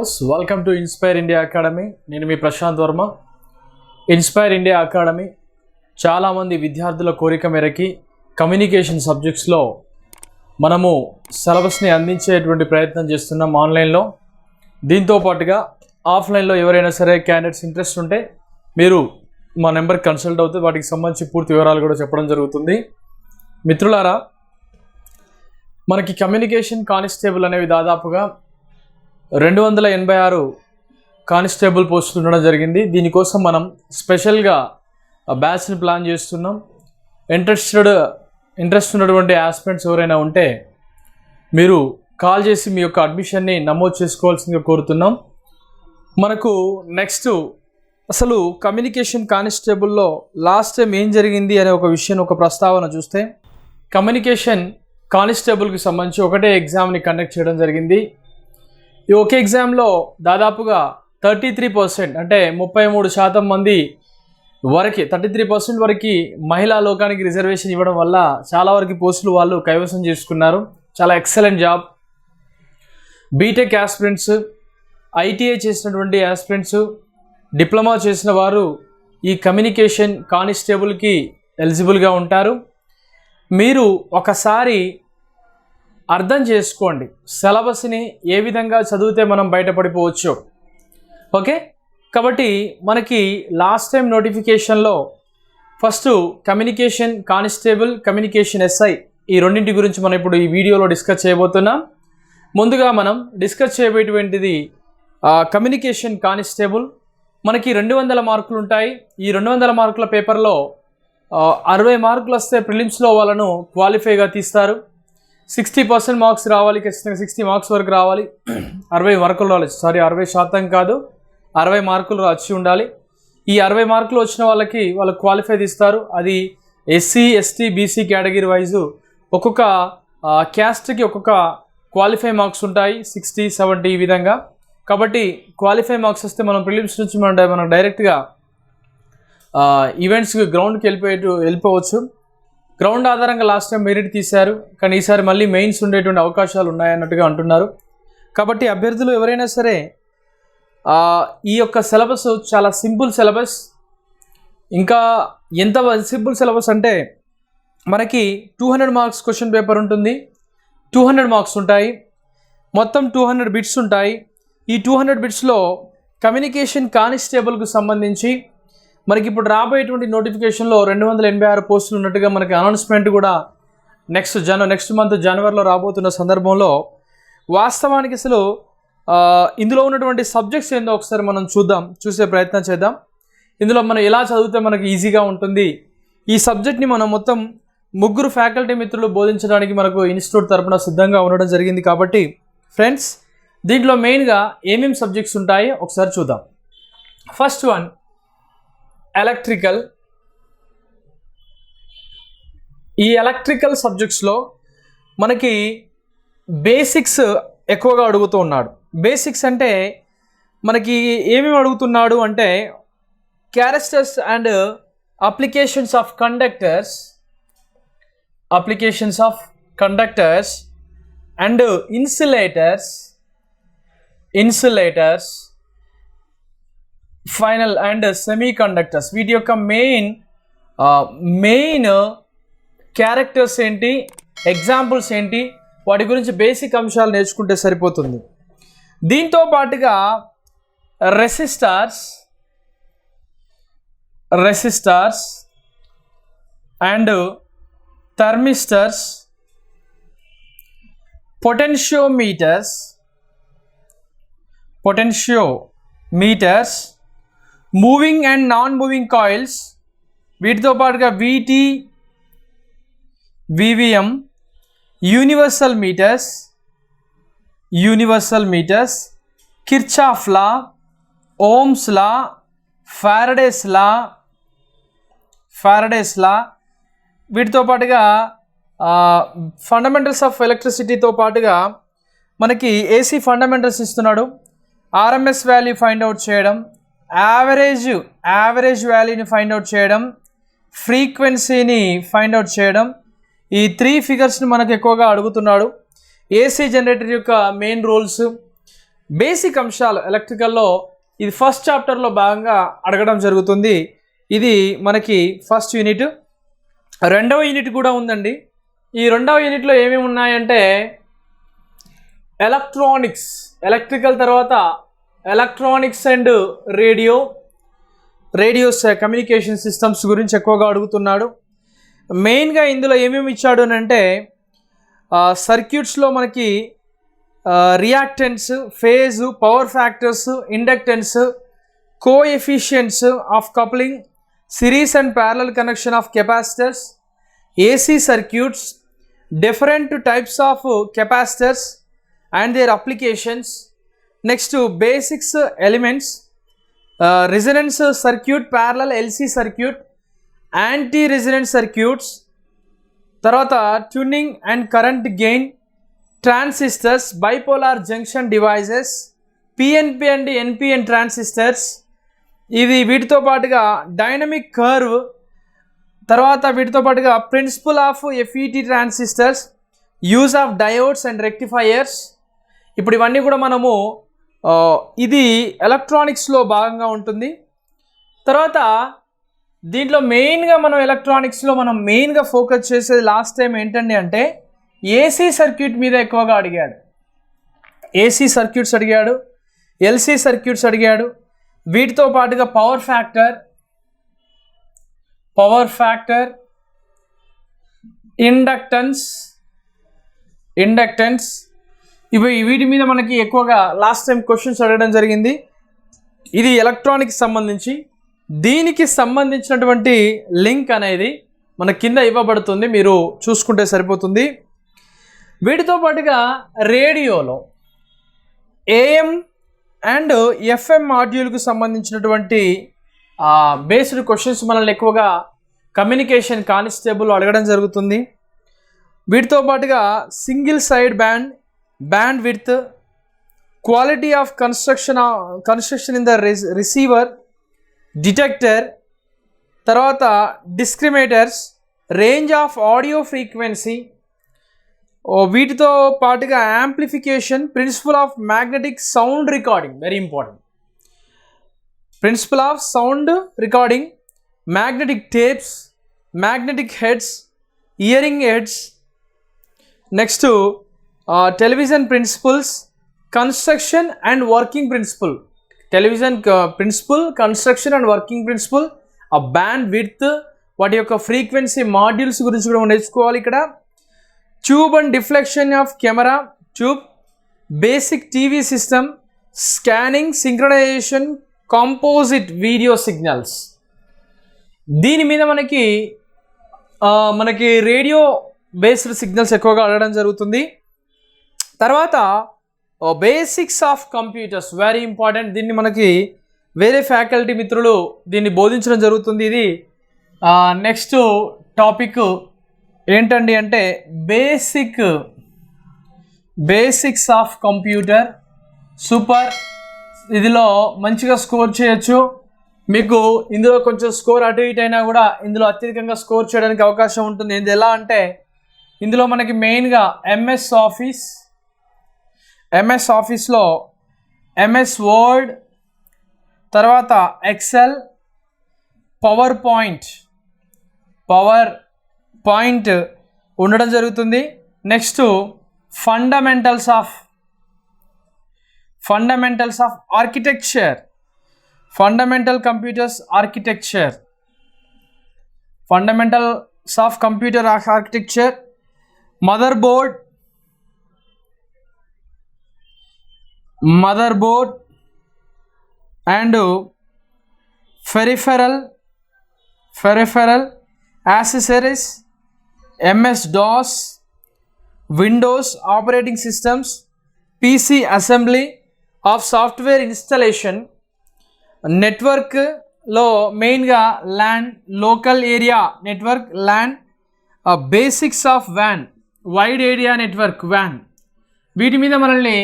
Course welcome to inspire India academy. నేను మీ Prashant Varma. Inspire India academy చాలామంది విద్యార్థుల కోరిక మేరకి కమ్యూనికేషన్ సబ్జెక్ట్స్లో మనము సిలబస్ని అందించేటువంటి ప్రయత్నం చేస్తున్నాం ఆన్లైన్లో. దీంతో పాటుగా ఆఫ్లైన్లో ఎవరైనా సరే క్యాండిడేట్స్ ఇంట్రెస్ట్ ఉంటే మీరు మా నెంబర్కి కన్సల్ట్ అవుతే వాటికి సంబంధించి పూర్తి వివరాలు కూడా చెప్పడం జరుగుతుంది. మిత్రులారా, మనకి కమ్యూనికేషన్ కానిస్టేబుల్ అనేవి దాదాపుగా 286 కానిస్టేబుల్ పోస్టులు ఉండడం జరిగింది. దీనికోసం మనం స్పెషల్గా బ్యాచ్ని ప్లాన్ చేస్తున్నాం. ఇంట్రెస్ట్ ఉన్నటువంటి ఆస్పిరెంట్స్ ఎవరైనా ఉంటే మీరు కాల్ చేసి మీ యొక్క అడ్మిషన్ని నమోదు చేసుకోవాల్సిందిగా కోరుతున్నాం. మనకు నెక్స్ట్ అసలు కమ్యూనికేషన్ కానిస్టేబుల్లో లాస్ట్ టైం ఏం జరిగింది అనే ఒక విషయం, ఒక ప్రస్తావన చూస్తే, కమ్యూనికేషన్ కానిస్టేబుల్కి సంబంధించి ఒకటే ఎగ్జామ్ని కండక్ట్ చేయడం జరిగింది. ఈ ఒకే ఎగ్జామ్లో దాదాపుగా 33% అంటే 33% మంది వరకు 33% వరకు మహిళా లోకానికి రిజర్వేషన్ ఇవ్వడం వల్ల చాలా వరకు పోస్టులు వాళ్ళు కైవసం చేసుకున్నారు. చాలా excellent job. B Tech aspirants, ITI చేసినటువంటి ఆస్పిరెంట్స్, డిప్లొమా చేసిన వారు ఈ కమ్యూనికేషన్ కానిస్టేబుల్కి ఎలిజిబుల్గా ఉంటారు. మీరు ఒకసారి అర్థం చేసుకోండి సిలబస్ని ఏ విధంగా చదివితే మనం బయటపడిపోవచ్చు. ఓకే, కాబట్టి మనకి లాస్ట్ టైం నోటిఫికేషన్లో first communication constable, communication SI ఈ రెండింటి గురించి మనం ఇప్పుడు ఈ వీడియోలో డిస్కస్ చేయబోతున్నాం. ముందుగా మనం డిస్కస్ చేయబోయేటువంటిది కమ్యూనికేషన్ కానిస్టేబుల్. మనకి 200 మార్కులు ఉంటాయి. ఈ 200 మార్కుల పేపర్లో 60 మార్కులు వస్తే ప్రిలిమ్స్లో వాళ్ళను క్వాలిఫైగా తీస్తారు. 60% మార్క్స్ రావాలి, ఖచ్చితంగా 60 మార్క్స్ వరకు రావాలి. 60 మార్కులు రావాలి, 60% కాదు, 60 మార్కులు వచ్చి ఉండాలి. ఈ 60 మార్కులు వచ్చిన వాళ్ళు క్వాలిఫై తీస్తారు. అది SC, ST, BC category wise ఒక్కొక్క క్యాస్ట్కి ఒక్కొక్క క్వాలిఫై మార్క్స్ ఉంటాయి, 60, 70 ఈ విధంగా. కాబట్టి క్వాలిఫై మార్క్స్ వస్తే మనం ప్రిలిమ్స్ నుంచి మనం డైరెక్ట్గా ఈవెంట్స్కి గ్రౌండ్కి వెళ్ళిపోవచ్చు. గ్రౌండ్ ఆధారంగా లాస్ట్ టైం మెరిట్ తీశారు, కానీ ఈసారి మళ్ళీ మెయిన్స్ ఉండేటువంటి అవకాశాలు ఉన్నాయన్నట్టుగా అంటున్నారు. కాబట్టి అభ్యర్థులు ఎవరైనా సరే ఈ యొక్క సిలబస్ చాలా సింపుల్ సిలబస్. ఇంకా ఎంత సింపుల్ సిలబస్ అంటే మనకి 200 మార్క్స్ క్వశ్చన్ పేపర్ ఉంటుంది. 200 మార్క్స్ ఉంటాయి, మొత్తం 200 బిట్స్ ఉంటాయి. ఈ 200 బిట్స్లో కమ్యూనికేషన్ కానిస్టేబుల్కు సంబంధించి మనకి ఇప్పుడు రాబోయేటువంటి నోటిఫికేషన్లో 286 పోస్టులు ఉన్నట్టుగా మనకి అనౌన్స్మెంట్ కూడా నెక్స్ట్ మంత్ జనవరిలో రాబోతున్న సందర్భంలో, వాస్తవానికి అసలు ఇందులో ఉన్నటువంటి సబ్జెక్ట్స్ ఏందో ఒకసారి మనం చూసే ప్రయత్నం చేద్దాం. ఇందులో మనం ఎలా చదివితే మనకు ఈజీగా ఉంటుంది. ఈ సబ్జెక్ట్ని మనం మొత్తం 3 ఫ్యాకల్టీ మిత్రులు బోధించడానికి మనకు ఇన్స్టిట్యూట్ తరపున సిద్ధంగా ఉండడం జరిగింది. కాబట్టి ఫ్రెండ్స్, దీంట్లో మెయిన్గా ఏమేమి సబ్జెక్ట్స్ ఉంటాయి ఒకసారి చూద్దాం. First one electrical. ఈ ఎలక్ట్రికల్ సబ్జెక్ట్స్లో మనకి బేసిక్స్ ఎక్కువగా అడుగుతూ ఉన్నాడు. బేసిక్స్ అంటే మనకి ఏమేమి అడుగుతున్నాడు అంటే characters and applications of conductors and insulators final and semi conductors. వీటి యొక్క మెయిన్ క్యారెక్టర్స్ ఏంటి, ఎగ్జాంపుల్స్ ఏంటి, వాటి గురించి బేసిక్ అంశాలు నేర్చుకుంటే సరిపోతుంది. దీంతో పాటుగా resistors and thermistors, potentiometers, moving and non moving coils, వీటితో పాటుగా VT, VVM, universal meters, Kirchhoff law, Ohm's law, Faraday's law, వీటితో పాటుగా ఫండమెంటల్స్ ఆఫ్ ఎలక్ట్రిసిటీతో పాటుగా మనకి ఏసీ ఫండమెంటల్స్ ఇస్తున్నాడు. ఆర్ఎంఎస్ వాల్యూ ఫైండ్ అవుట్ చేయడం, యావరేజ్ వాల్యూని ఫైండ్ అవుట్ చేయడం, ఫ్రీక్వెన్సీని ఫైండ్ అవుట్ చేయడం. ఈ 3 ఫిగర్స్ని మనకు ఎక్కువగా అడుగుతున్నాడు. ఏసీ జనరేటర్ యొక్క మెయిన్ రూల్స్, బేసిక్ అంశాలు ఎలక్ట్రికల్లో ఇది ఫస్ట్ చాప్టర్లో భాగంగా అడగడం జరుగుతుంది. ఇది మనకి ఫస్ట్ యూనిట్. రెండవ యూనిట్ కూడా ఉందండి. ఈ రెండవ యూనిట్లో ఏమేమి ఉన్నాయంటే ఎలక్ట్రానిక్స్, ఎలక్ట్రికల్ తర్వాత electronics and radios communication systems గురించి ఎక్కువగా అడుగుతున్నాడు. మెయిన్గా ఇందులో ఏమేమి ఇచ్చాడు అని అంటే సర్క్యూట్స్లో మనకి reactance, phase, power factors, inductance, coefficients of coupling, series and parallel connection of capacitors, AC circuits, different types of capacitors and their applications. Next basics elements, resonance circuit, parallel LC circuit, anti-resonance circuits, tarvata tuning and current gain, transistors, bipolar junction devices, PNP and NPN transistors, ఇది వీటితో పాటుగా dynamic curve, తర్వాత వీటితో పాటుగా principle of FET transistors, use of diodes and rectifiers. ఇప్పుడు ఇవన్నీ కూడా మనము ఇది ఎలక్ట్రానిక్స్లో భాగంగా ఉంటుంది. తర్వాత దీంట్లో మెయిన్గా మనం ఎలక్ట్రానిక్స్లో మనం మెయిన్గా ఫోకస్ చేసేది లాస్ట్ టైం ఏంటండి అంటే ఏసీ సర్క్యూట్ మీద ఎక్కువగా అడిగాడు. ఏసీ సర్క్యూట్స్ అడిగాడు, ఎల్సీ సర్క్యూట్స్ అడిగాడు. వీటితో పాటుగా పవర్ ఫ్యాక్టర్, ఇండక్టెన్స్ వీటి మీద మనకి ఎక్కువగా లాస్ట్ టైం క్వశ్చన్స్ అడగడం జరిగింది. ఇది ఎలక్ట్రానిక్స్ సంబంధించి. దీనికి సంబంధించినటువంటి లింక్ అనేది మన కింద ఇవ్వబడుతుంది, మీరు చూసుకుంటే సరిపోతుంది. వీటితో పాటుగా రేడియోలో AM అండ్ FM మాడ్యూల్కు సంబంధించినటువంటి బేస్డ్ క్వశ్చన్స్ మనల్ని ఎక్కువగా కమ్యూనికేషన్ కానిస్టేబుల్ అడగడం జరుగుతుంది. వీటితో పాటుగా single side bandwidth, quality of construction in the receiver, detector, తర్వాత discriminators, range of audio frequency, వీటితో పాటుగా amplification, principle of magnetic sound recording, very important, principle of sound recording, magnetic tapes, magnetic heads, hearing heads. Next television principles, construction and working principle, television principle, construction and working principle, ఆ bandwidth, వాటి యొక్క frequency modules గురించి కూడా నేర్చుకోవాలి ఇక్కడ. Tube and deflection of camera tube, basic TV system, scanning, synchronisation, composite video signals. దీని మీద మనకి రేడియో బేస్డ్ సిగ్నల్స్ ఎక్కువగా అడగడం జరుగుతుంది. తర్వాత basics of computers, very important. దీన్ని మనకి వేరే ఫ్యాకల్టీ మిత్రులు దీన్ని బోధించడం జరుగుతుంది. ఇది నెక్స్ట్ టాపిక్ ఏంటండి అంటే బేసిక్స్ ఆఫ్ కంప్యూటర్. సూపర్, ఇదిలో మంచిగా స్కోర్ చేయొచ్చు. మీకు ఇందులో కొంచెం స్కోర్ అటు ఇటు అయినా కూడా ఇందులో అత్యధికంగా స్కోర్ చేయడానికి అవకాశం ఉంటుంది. ఇది ఎలా అంటే ఇందులో మనకి మెయిన్గా ఎంఎస్ ఆఫీస్లో MS వర్డ్, తర్వాత ఎక్సెల్, పవర్ పాయింట్ ఉండడం జరుగుతుంది. Next fundamentals of architecture, fundamental computers architecture, fundamentals of computer architecture, mother board and peripheral accessories, MS-DOS, Windows operating systems, PC assembly of software installation, నెట్వర్క్లో మెయిన్గా LAN, local area network, LAN, basics of WAN, wide area network WAN. వీటి మీద మనల్ని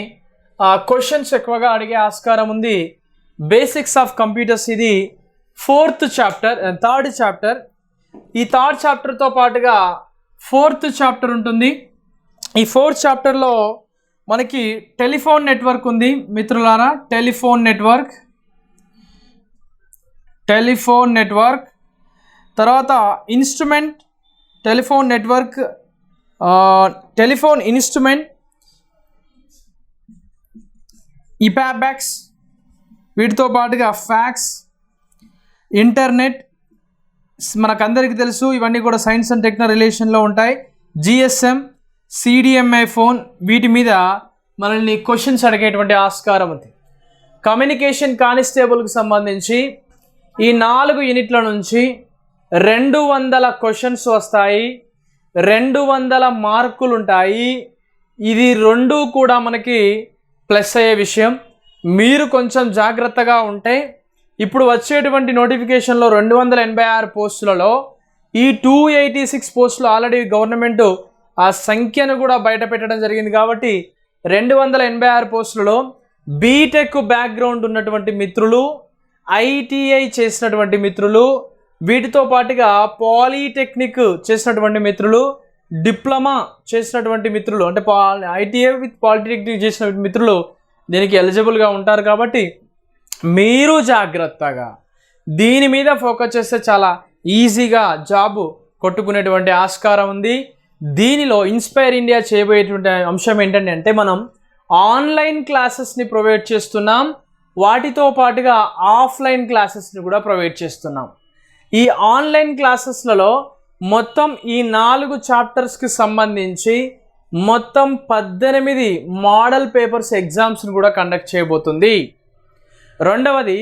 questions ఎక్కువగా అడిగే ఆస్కారం ఉంది. Basics of computers ఇది థర్డ్ చాప్టర్. ఈ థర్డ్ చాప్టర్తో పాటుగా ఫోర్త్ చాప్టర్ ఉంటుంది. ఈ ఫోర్త్ చాప్టర్లో మనకి టెలిఫోన్ నెట్వర్క్ ఉంది మిత్రులారా. టెలిఫోన్ నెట్వర్క్ తర్వాత instrument, telephone network, telephone instrument, EPABX, వీటితో పాటుగా ఫ్యాక్స్, ఇంటర్నెట్, మనకందరికీ తెలుసు ఇవన్నీ కూడా సైన్స్ అండ్ టెక్నాలజీ రిలేషన్లో ఉంటాయి. జిఎస్ఎం, సిడిఎంఐ ఫోన్, వీటి మీద మనల్ని క్వశ్చన్స్ అడిగేటువంటి ఆస్కారం ఉంది. కమ్యూనికేషన్ కానిస్టేబుల్కి సంబంధించి ఈ 4 యూనిట్ల నుంచి 200 క్వశ్చన్స్ వస్తాయి, 200 మార్కులు ఉంటాయి. ఇది 2 కూడా మనకి ప్లస్ అయ్యే విషయం. మీరు కొంచెం జాగ్రత్తగా ఉంటే ఇప్పుడు వచ్చేటువంటి నోటిఫికేషన్లో 286 పోస్టులలో ఈ 286 పోస్టులు ఆల్రెడీ గవర్నమెంట్ ఆ సంఖ్యను కూడా బయట పెట్టడం జరిగింది. కాబట్టి 286 పోస్టులలో బీటెక్ బ్యాక్గ్రౌండ్ ఉన్నటువంటి మిత్రులు, ఐటీఐ చేసినటువంటి మిత్రులు, వీటితో పాటుగా పాలిటెక్నిక్ చేసినటువంటి మిత్రులు, డిప్లొమా చేసినటువంటి మిత్రులు, అంటే ఐటీఐ విత్ పాలిటెక్నిక్ చేసిన మిత్రులు దీనికి ఎలిజిబుల్గా ఉంటారు. కాబట్టి మీరు జాగ్రత్తగా దీని మీద ఫోకస్ చేస్తే చాలా ఈజీగా జాబ్ కొట్టుకునేటువంటి ఆస్కారం ఉంది. దీనిలో ఇన్స్పైర్ ఇండియా చేయబోయేటువంటి అంశం ఏంటంటే మనం ఆన్లైన్ క్లాసెస్ని ప్రొవైడ్ చేస్తున్నాం, వాటితో పాటుగా ఆఫ్లైన్ క్లాసెస్ని కూడా ప్రొవైడ్ చేస్తున్నాం. ఈ ఆన్లైన్ క్లాసెస్లలో మొత్తం ఈ 4 చాప్టర్స్కి సంబంధించి మొత్తం 18 మోడల్ పేపర్స్ ఎగ్జామ్స్ని కూడా కండక్ట్ చేయబోతుంది. రెండవది,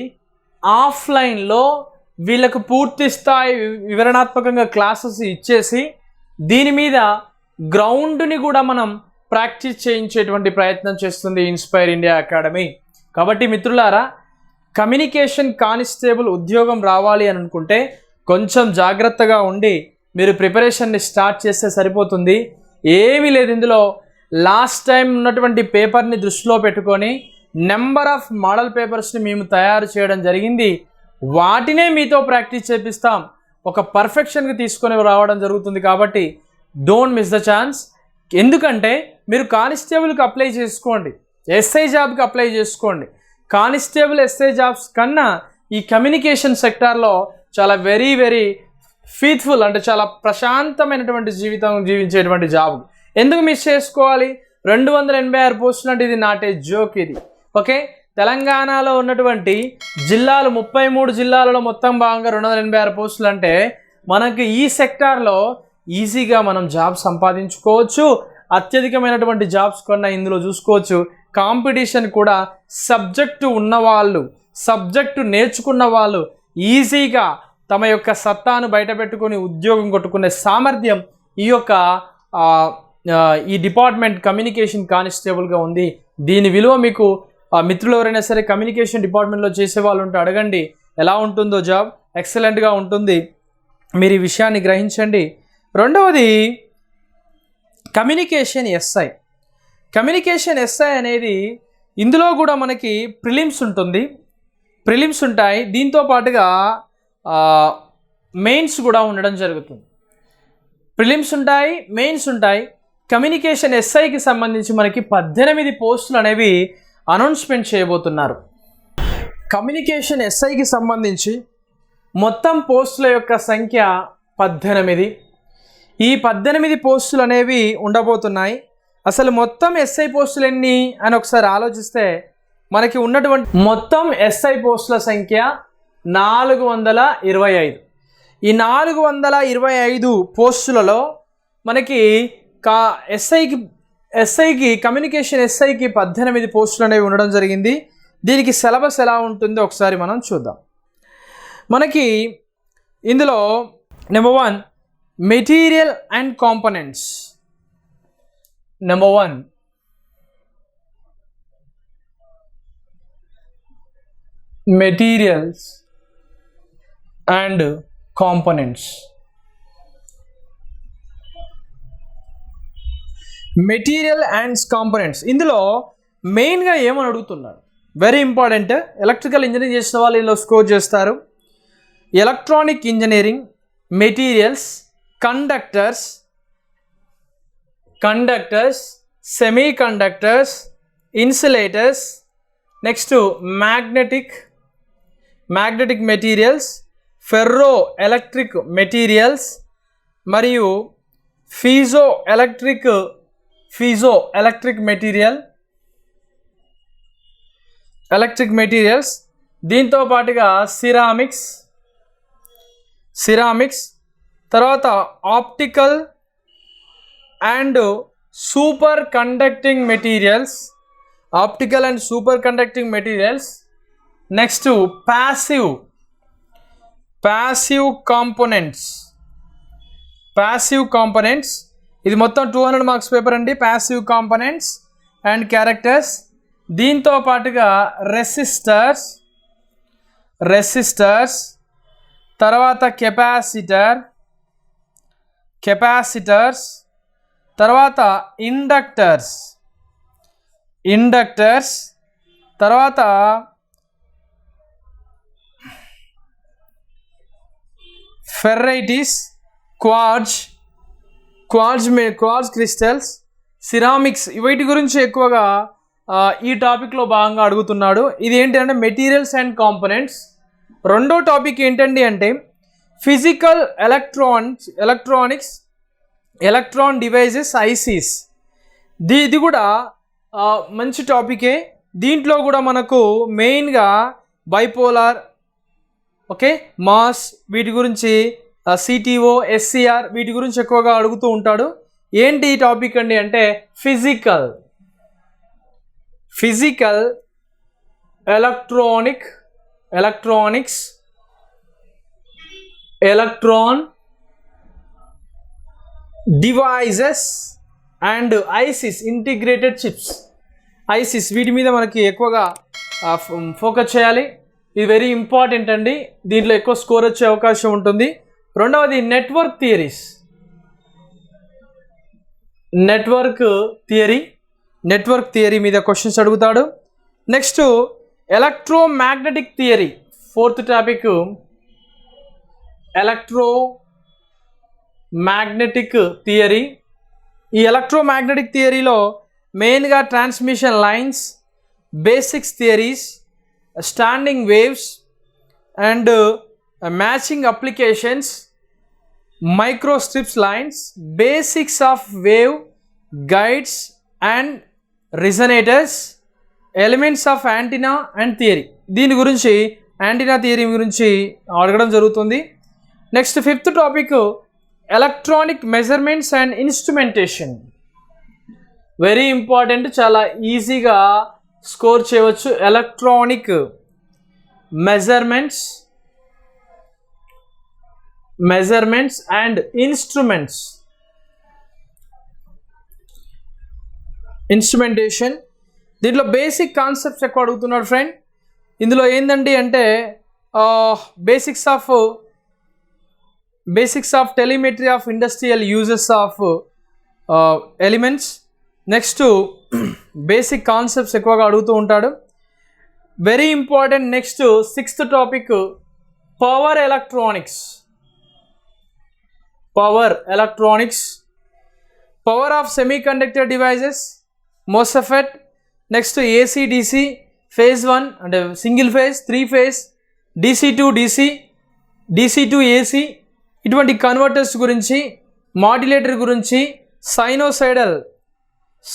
ఆఫ్లైన్లో వీళ్ళకు పూర్తి స్థాయి వివరణాత్మకంగా క్లాసెస్ ఇచ్చేసి దీని మీద గ్రౌండ్ని కూడా మనం ప్రాక్టీస్ చేయించేటువంటి ప్రయత్నం చేస్తుంది ఇన్స్పైర్ ఇండియా అకాడమీ. కాబట్టి మిత్రులారా, కమ్యూనికేషన్ కానిస్టేబుల్ ఉద్యోగం రావాలి అని అనుకుంటే కొంచెం జాగ్రత్తగా ఉండి మీరు ప్రిపరేషన్ని స్టార్ట్ చేస్తే సరిపోతుంది. ఏమీ లేదు ఇందులో. లాస్ట్ టైం ఉన్నటువంటి పేపర్ని దృష్టిలో పెట్టుకొని నెంబర్ ఆఫ్ మోడల్ పేపర్స్ని మేము తయారు చేయడం జరిగింది. వాటినే మీతో ప్రాక్టీస్ చేపిస్తాం, ఒక పర్ఫెక్షన్కి తీసుకొని రావడం జరుగుతుంది. కాబట్టి డోంట్ మిస్ ద ఛాన్స్. ఎందుకంటే మీరు కానిస్టేబుల్కి అప్లై చేసుకోండి, ఎస్ఐ జాబ్కి అప్లై చేసుకోండి. కానిస్టేబుల్, ఎస్ఐ జాబ్స్ కన్నా ఈ కమ్యూనికేషన్ సెక్టార్లో చాలా వెరీ వెరీ ఫీత్ఫుల్, అంటే చాలా ప్రశాంతమైనటువంటి జీవితం జీవించేటువంటి జాబ్. ఎందుకు మిస్ చేసుకోవాలి? 286 పోస్టులు అంటే ఇది నాట్ ఏ జోక్ ఇది. ఓకే, తెలంగాణలో ఉన్నటువంటి జిల్లాలు 33 జిల్లాలలో మొత్తం భాగంగా 286 పోస్టులు అంటే మనకి ఈ సెక్టార్లో ఈజీగా మనం జాబ్ సంపాదించుకోవచ్చు. అత్యధికమైనటువంటి జాబ్స్ కొన్నా ఇందులో చూసుకోవచ్చు. కాంపిటీషన్ కూడా సబ్జెక్టు ఉన్నవాళ్ళు, సబ్జెక్టు నేర్చుకున్న వాళ్ళు ఈజీగా తమ యొక్క సత్తాను బయటపెట్టుకొని ఉద్యోగం కొట్టుకునే సామర్థ్యం ఈ డిపార్ట్మెంట్ కమ్యూనికేషన్ కానిస్టేబుల్గా ఉంది. దీని విలువ మీకు మిత్రులు ఎవరైనా సరే కమ్యూనికేషన్ డిపార్ట్మెంట్లో చేసే వాళ్ళు ఉంటే అడగండి, ఎలా ఉంటుందో జాబ్. ఎక్సలెంట్గా ఉంటుంది, మీరు ఈ విషయాన్ని గ్రహించండి. రెండవది, కమ్యూనికేషన్ ఎస్ఐ. కమ్యూనికేషన్ ఎస్ఐ అనేది ఇందులో కూడా మనకి ప్రిలిమ్స్ ఉంటుంది, ప్రిలిమ్స్ ఉంటాయి. దీంతో పాటుగా మెయిన్స్ కూడా ఉండడం జరుగుతుంది. ప్రిలిమ్స్ ఉంటాయి, మెయిన్స్ ఉంటాయి. కమ్యూనికేషన్ ఎస్ఐకి సంబంధించి మనకి 18 పోస్టులు అనేవి అనౌన్స్మెంట్ చేయబోతున్నారు. కమ్యూనికేషన్ ఎస్ఐకి సంబంధించి మొత్తం పోస్టుల యొక్క సంఖ్య 18. ఈ 18 పోస్టులు అనేవి ఉండబోతున్నాయి. అసలు మొత్తం ఎస్ఐ పోస్టులు ఎన్ని అని ఒకసారి ఆలోచిస్తే మనకి ఉన్నటువంటి మొత్తం ఎస్ఐ పోస్టుల సంఖ్య 425. ఈ 425 పోస్టులలో మనకి ఎస్ఐకి కమ్యూనికేషన్ ఎస్ఐకి 18 పోస్టులు అనేవి ఉండడం జరిగింది. దీనికి సిలబస్ ఎలా ఉంటుందో ఒకసారి మనం చూద్దాం. మనకి ఇందులో number 1 material and components. Number 1 materials and components. Material and components ఇందులో మెయిన్గా ఏమని అడుగుతున్నారు, వెరీ ఇంపార్టెంట్. ఎలక్ట్రికల్ ఇంజనీరింగ్ చేసిన వాళ్ళు ఇందులో స్కోర్ చేస్తారు. Electronic engineering, materials, conductors, semiconductors, insulators, next magnetic materials, ferro electric materials మరియు ఫీజో ఎలక్ట్రిక్ మెటీరియల్స్, దీంతో పాటుగా సిరామిక్స్, తర్వాత optical and super conducting materials, next passive components, ఇది మొత్తం 200 మార్క్స్ పేపర్ అండి. ప్యాసివ్ కాంపోనెంట్స్ అండ్ క్యారెక్టర్స్, దీంతో పాటుగా రెసిస్టర్స్, తర్వాత కెపాసిటర్స్, తర్వాత ఇండక్టర్స్, తర్వాత ఫెర్రైటీస్, క్వార్ట్జ్ క్రిస్టల్స్, సిరామిక్స్, వీటి గురించి ఎక్కువగా ఈ టాపిక్లో భాగంగా అడుగుతున్నాడు. ఇది ఏంటంటే మెటీరియల్స్ అండ్ కాంపోనెంట్స్. రెండో టాపిక్ ఏంటండి అంటే physical electronics, electron devices, ICs. ఇది కూడా మంచి టాపికే. దీంట్లో కూడా మనకు మెయిన్గా బైపోలార్, ఓకే, మాస్, వీటి గురించి సిటిఓ, ఎస్సిఆర్, వీటి గురించి ఎక్కువగా అడుగుతూ ఉంటాడు. ఏంటి ఈ టాపిక్ అండి అంటే physical electronics, electron devices and ISIS, integrated chips, ISIS, వీటి మీద మనకి ఎక్కువగా ఫోకస్ చేయాలి. ఇది వెరీ ఇంపార్టెంట్ అండి. దీంట్లో ఎక్కువ స్కోర్ వచ్చే అవకాశం ఉంటుంది. రెండవది నెట్వర్క్ థియరీ మీద క్వశ్చన్స్ అడుగుతాడు. Next electromagnetic theory, fourth topic electromagnetic theory. ఈ ఎలక్ట్రోమాగ్నెటిక్ థియరీలో మెయిన్గా transmission lines, basics theories, standing waves and matching applications, microstrips lines, basics of wave guides and resonators, elements of antenna and theory. దీని గురించి antenna theory గురించి అడగడం జరుగుతుంది. Next fifth topic electronic measurements and instrumentation. Very important, చాలా ఈజీగా score చేయవచ్చు. Electronic measurements and instrumentation. దీంట్లో basic concepts ఎక్కువ అడుగుతున్నాడు ఫ్రెండ్. ఇందులో ఏంటండి అంటే basics of telemetry of industrial uses of elements. Next basic concepts ఎక్కువగా అడుగుతూ ఉంటాడు. Very important. Next sixth topic power electronics, power of semiconductor devices, MOSFET. Next AC DC, phase 1 అంటే single phase, 3 phase, DC to AC, ఇటువంటి converters గురించి, modulator గురించి,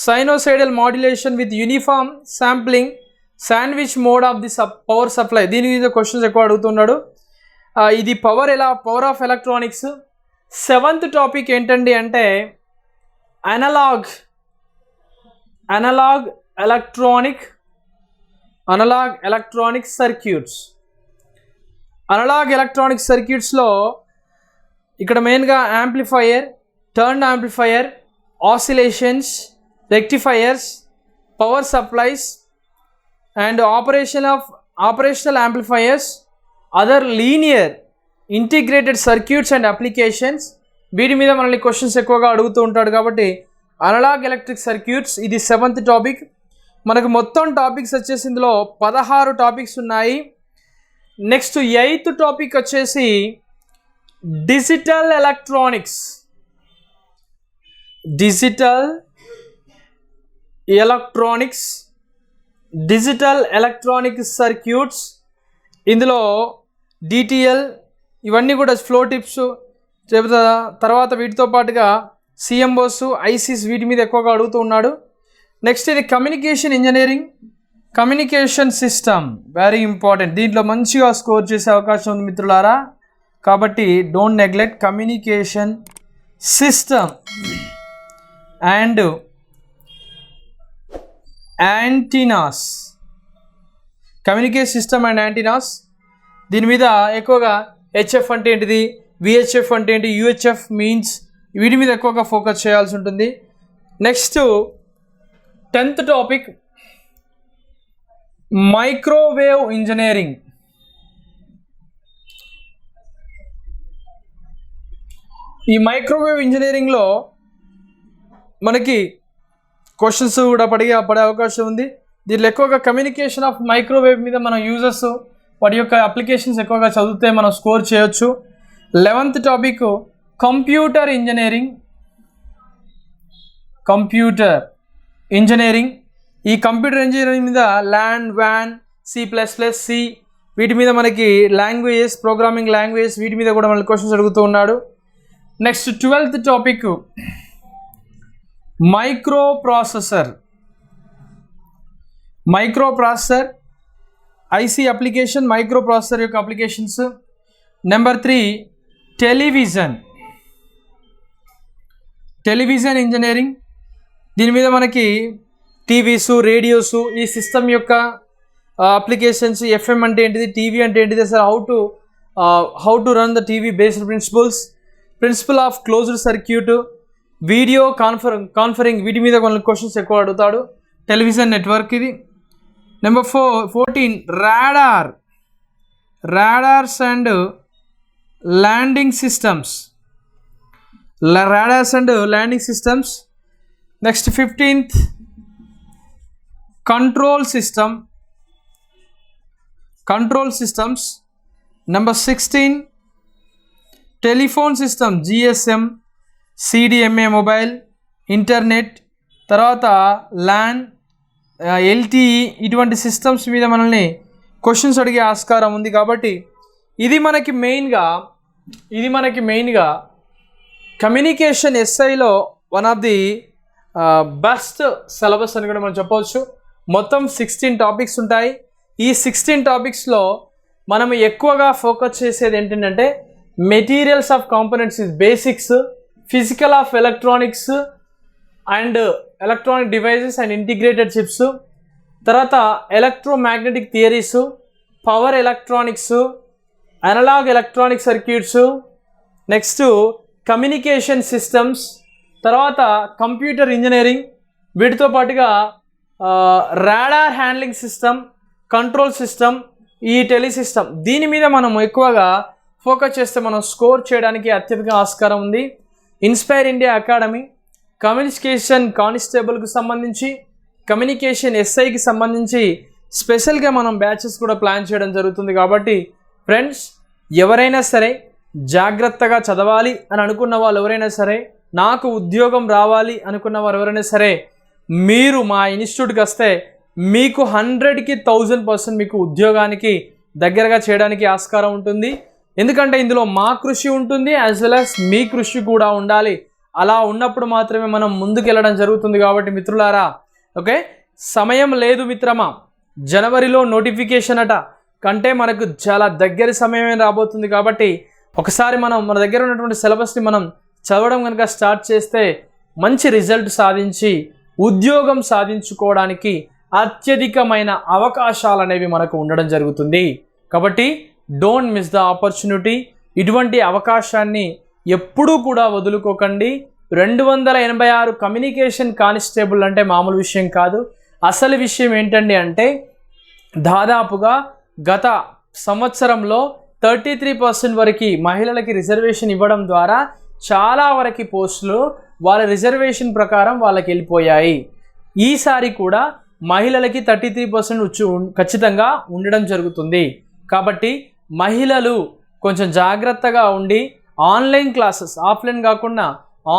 sinusoidal modulation with uniform sampling, sandwich mode of the power supply. దీని మీద questions ఎక్కువ అడుగుతున్నాడు. ఇది power of electronics. Seventh topic ఏంటండి అంటే analog electronic circuits. Analog electronic సర్క్యూట్స్లో ఇక్కడ మెయిన్గా amplifier, turn amplifier, oscillations, rectifiers, power supplies and operational amplifiers, other linear integrated circuits and applications. వీటి మీద మనల్ని క్వశ్చన్స్ ఎక్కువగా అడుగుతూ ఉంటాడు కాబట్టి అనలాగ్ ఎలక్ట్రిక్ సర్క్యూట్స్ ఇది 7th టాపిక్. మనకు మొత్తం టాపిక్స్ వచ్చేసి ఇందులో 16 టాపిక్స్ ఉన్నాయి. నెక్స్ట్ 8th టాపిక్ వచ్చేసి ఎలక్ట్రానిక్స్, డిజిటల్ ఎలక్ట్రానిక్ సర్క్యూట్స్, ఇందులో డిటిఎల్ ఇవన్నీ కూడా ఫ్లో టిప్స్ చెబుతా. తర్వాత వీటితో పాటుగా సిఎంఓస్, ఐసీస్ వీటి మీద ఎక్కువగా అడుగుతూ ఉన్నాడు. నెక్స్ట్ ఇది communication engineering, communication system very important. దీంట్లో మంచిగా స్కోర్ చేసే అవకాశం ఉంది మిత్రులారా. కాబట్టి don't neglect communication system and antennas. Communication system and antennas దీని మీద ఎక్కువగా హెచ్ఎఫ్ అంటే ఏంటిది, విహెచ్ఎఫ్ అంటే ఏంటి, యూహెచ్ఎఫ్ మీన్స్ వీటి మీద ఎక్కువగా ఫోకస్ చేయాల్సి ఉంటుంది. Next 10th topic microwave engineering. ఈ మైక్రోవేవ్ ఇంజనీరింగ్లో మనకి క్వశ్చన్స్ కూడా పడే అవకాశం ఉంది. దీంట్లో ఎక్కువగా కమ్యూనికేషన్ ఆఫ్ మైక్రోవేవ్ మీద మనం యూజర్స్ వాటి యొక్క అప్లికేషన్స్ ఎక్కువగా చదివితే మనం స్కోర్ చేయొచ్చు. 11th topic computer engineering. Computer engineering, ఈ కంప్యూటర్ ఇంజనీరింగ్ మీద ల్యాన్, వ్యాన్, C++, వీటి మీద మనకి లాంగ్వేజెస్, ప్రోగ్రామింగ్ లాంగ్వేజెస్ వీటి మీద కూడా మనకి క్వశ్చన్స్ అడుగుతూ ఉన్నాడు. Next 12th topic micro processor. Micro processor IC application, micro processor యొక్క అప్లికేషన్స్. Number 3 television engineering. దీని మీద మనకి టీవీస్, రేడియోస్, ఈ సిస్టమ్ యొక్క అప్లికేషన్స్, ఎఫ్ఎం అంటే ఏంటిది, టీవీ అంటే ఏంటిది, అసలు how to run the TV based principle of closed circuit, video conferencing వీటి మీద కొన్ని క్వశ్చన్స్ ఎక్కువ అడుగుతాడు. టెలివిజన్ నెట్వర్క్ ఇది. Number 14 radars and landing systems. Next 15th control systems. Number 16 telephone system, GSM, CDMA mobile, internet, తర్వాత LAN, LTE ఇటువంటి systems మీద మనల్ని క్వశ్చన్స్ అడిగే ఆస్కారం ఉంది. కాబట్టి ఇది మనకి మెయిన్గా కమ్యూనికేషన్ ఎస్ఐలో one of the best syllabus అని కూడా మనం చెప్పవచ్చు. మొత్తం 16 టాపిక్స్ ఉంటాయి. ఈ 16 టాపిక్స్లో మనం ఎక్కువగా ఫోకస్ చేసేది ఏంటంటే materials of components is basics, physical of electronics and electronic devices and integrated chips, తర్వాత electromagnetic theories, power electronics, analog electronic circuits, next communication systems, తర్వాత కంప్యూటర్ ఇంజనీరింగ్, వీటితో పాటుగా radar handling system, control system, ఈ telesystem దీని మీద మనం ఎక్కువగా focus చేస్తే మనం స్కోర్ చేయడానికి అత్యధిక ఆస్కారం ఉంది. ఇన్స్పైర్ ఇండియా అకాడమీ కమ్యూనికేషన్ కానిస్టేబుల్కి సంబంధించి, కమ్యూనికేషన్ ఎస్ఐకి సంబంధించి స్పెషల్గా మనం బ్యాచెస్ కూడా ప్లాన్ చేయడం జరుగుతుంది. కాబట్టి ఫ్రెండ్స్, ఎవరైనా సరే జాగ్రత్తగా చదవాలి అని అనుకున్న వాళ్ళు ఎవరైనా సరే, నాకు ఉద్యోగం రావాలి అనుకున్న వారు ఎవరైనా సరే, మీరు మా ఇన్స్టిట్యూట్కి వస్తే మీకు 100కి 1000% మీకు ఉద్యోగానికి దగ్గరగా చేయడానికి ఆస్కారం ఉంటుంది. ఎందుకంటే ఇందులో మా కృషి ఉంటుంది, యాజ్ వెల్ యాజ్ మీ కృషి కూడా ఉండాలి. అలా ఉన్నప్పుడు మాత్రమే మనం ముందుకు వెళ్ళడం జరుగుతుంది. కాబట్టి మిత్రులారా, ఓకే, సమయం లేదు మిత్రమా. జనవరిలో నోటిఫికేషన్ కంటే మనకు చాలా దగ్గర సమయమే రాబోతుంది. కాబట్టి ఒకసారి మన దగ్గర ఉన్నటువంటి సిలబస్ని మనం చదవడం కనుక స్టార్ట్ చేస్తే మంచి రిజల్ట్ సాధించి ఉద్యోగం సాధించుకోవడానికి అత్యధికమైన అవకాశాలు అనేవి మనకు ఉండడం జరుగుతుంది. కాబట్టి డోంట్ మిస్ ద ఆపర్చునిటీ. ఇటువంటి అవకాశాన్ని ఎప్పుడూ కూడా వదులుకోకండి. 286 కమ్యూనికేషన్ కానిస్టేబుల్ అంటే మామూలు విషయం కాదు. అసలు విషయం ఏంటండి అంటే దాదాపుగా గత సంవత్సరంలో 33% వరకు మహిళలకి రిజర్వేషన్ ఇవ్వడం ద్వారా చాలా వరకు పోస్టులు వాళ్ళ రిజర్వేషన్ ప్రకారం వాళ్ళకి వెళ్ళిపోయాయి. ఈసారి కూడా మహిళలకి 33% ఖచ్చితంగా ఉండడం జరుగుతుంది. కాబట్టి మహిళలు కొంచెం జాగ్రత్తగా ఉండి ఆన్లైన్ క్లాసెస్, ఆఫ్లైన్ కాకుండా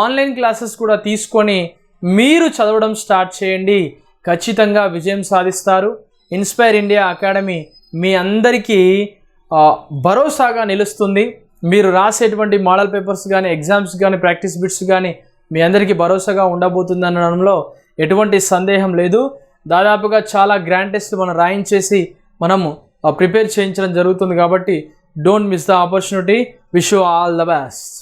ఆన్లైన్ క్లాసెస్ కూడా తీసుకొని మీరు చదవడం స్టార్ట్ చేయండి, ఖచ్చితంగా విజయం సాధిస్తారు. ఇన్స్పైర్ ఇండియా అకాడమీ మీ అందరికీ భరోసాగా నిలుస్తుంది. మీరు రాసేటువంటి మోడల్ పేపర్స్ కానీ, ఎగ్జామ్స్ కానీ, ప్రాక్టీస్ బిట్స్ కానీ మీ అందరికీ భరోసాగా ఉండబోతుంది అనడంలో ఎటువంటి సందేహం లేదు. దాదాపుగా చాలా గ్రాండ్ టెస్ట్లు మనం రాయించేసి మనము ప్రిపేర్ చేయించడం జరుగుతుంది కాబట్టి don't miss the opportunity. Wish you all the best.